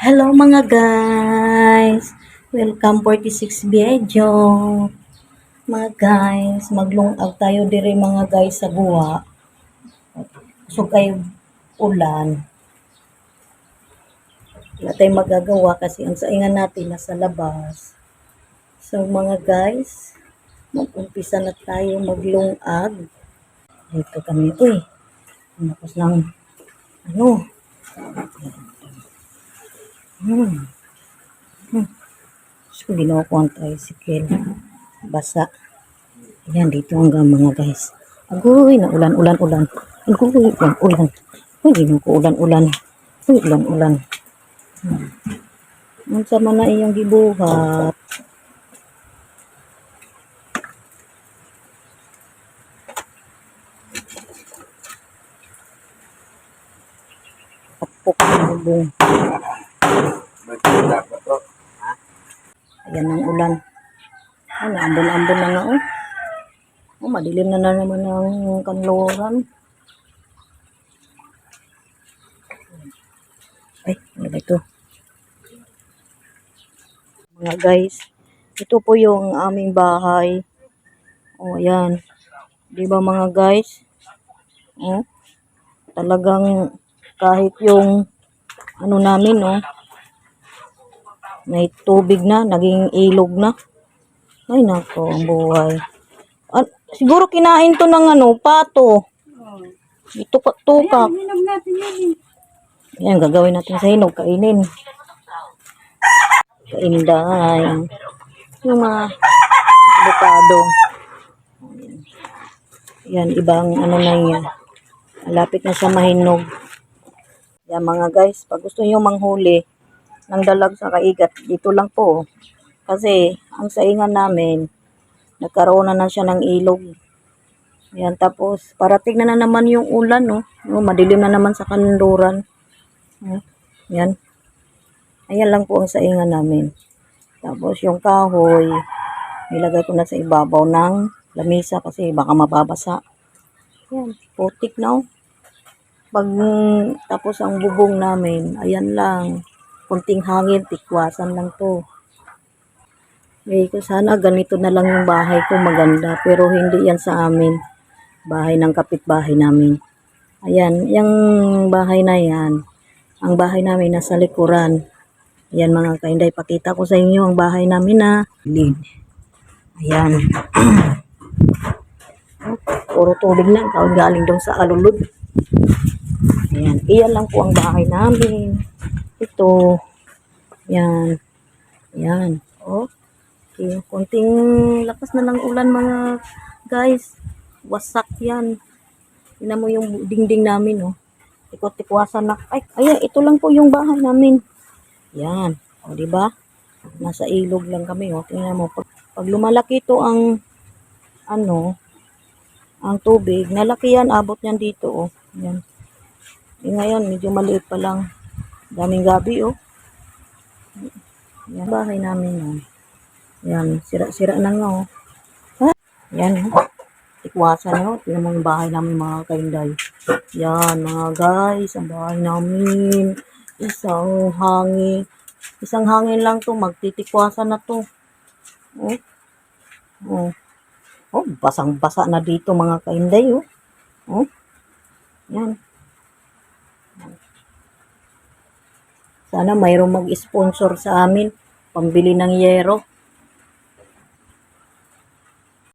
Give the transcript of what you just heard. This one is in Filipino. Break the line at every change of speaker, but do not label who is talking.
Hello mga guys! Welcome 46 video. Mga guys, maglungag tayo dire mga guys sa buwa. So kayo ulan. Wala tayong magagawa kasi ang saingan natin nasa labas. So mga guys, mag-umpisa na tayo maglungag. Dito kami, tapos ng ano, so ginawa ko ang tricycle. Basa. Ayan, dito hanggang mga guys. Agoy, na ulan. Agoy, ulan. Uy, ginawa ko ulan. Uy, ulan. Ang sama na iyang gibuhat. Kapok ang bubong. Ayan ang ulan. Ay, naambon-ambon na nga, madilim na naman ang kanluran. Ay, ano ba ito? Mga guys, ito po yung aming bahay. Ayan. Di ba mga guys? Talagang kahit yung ano namin, may tubig na, naging ilog na. Ay, nako, ang buhay. Siguro kinain to ng pato. Ito tukak. Yan, gagawin natin sa hinog, kainin. Kainday. Yung mga avocado. Yan, ibang na yan. Malapit na sa mahinog. Yan mga guys, pag gusto nyo manghuli ng dalag sa kaigat, dito lang po. Kasi, ang saingan namin, nagkaroon na siya ng ilog. Yan, tapos, parating na naman yung ulan, madilim na naman sa kanluran. Yan. Ayan lang po ang saingan namin. Tapos, yung kahoy, nilagay ko na sa ibabaw ng lamisa kasi baka mababasa. Yan, putik na, Pag tapos ang bubong namin, ayan lang. Kunting hangin, tikwasan lang to. Sana ganito na lang yung bahay ko, maganda. Pero hindi yan sa amin. Bahay ng kapitbahay namin. Ayan, yung bahay na yan. Ang bahay namin nasa likuran. Ayan mga kainday, pakita ko sa inyo ang bahay namin na lid. Ayan. Puro tubig na, galing doon sa alulod. Ayan, iyan lang po ang bahay namin. Ito. Yan. Yan. Okay. Kunting lakas na ng ulan mga guys. Wasak yan. Tingnan mo yung dingding namin, Tikot-tikwasan na. Ayan, ito lang po yung bahay namin. Yan. Diba? Nasa ilog lang kami, Tingnan mo. Pag lumalaki ito ang ang tubig, nalaki yan, abot yan dito, Yan. Ngayon, medyo maliit pa lang. Daming gabi, Yan, bahay namin, Yan, sira-sira na nga, Yan, tikwasan, Tingnan mo yung bahay namin, mga kainday. Yan, mga guys, ang bahay namin. Isang hangin lang to, magtitikwasan na to. Basang-basa na dito, mga kainday, Yan. Sana mayroong mag-sponsor sa amin, pambili ng yero.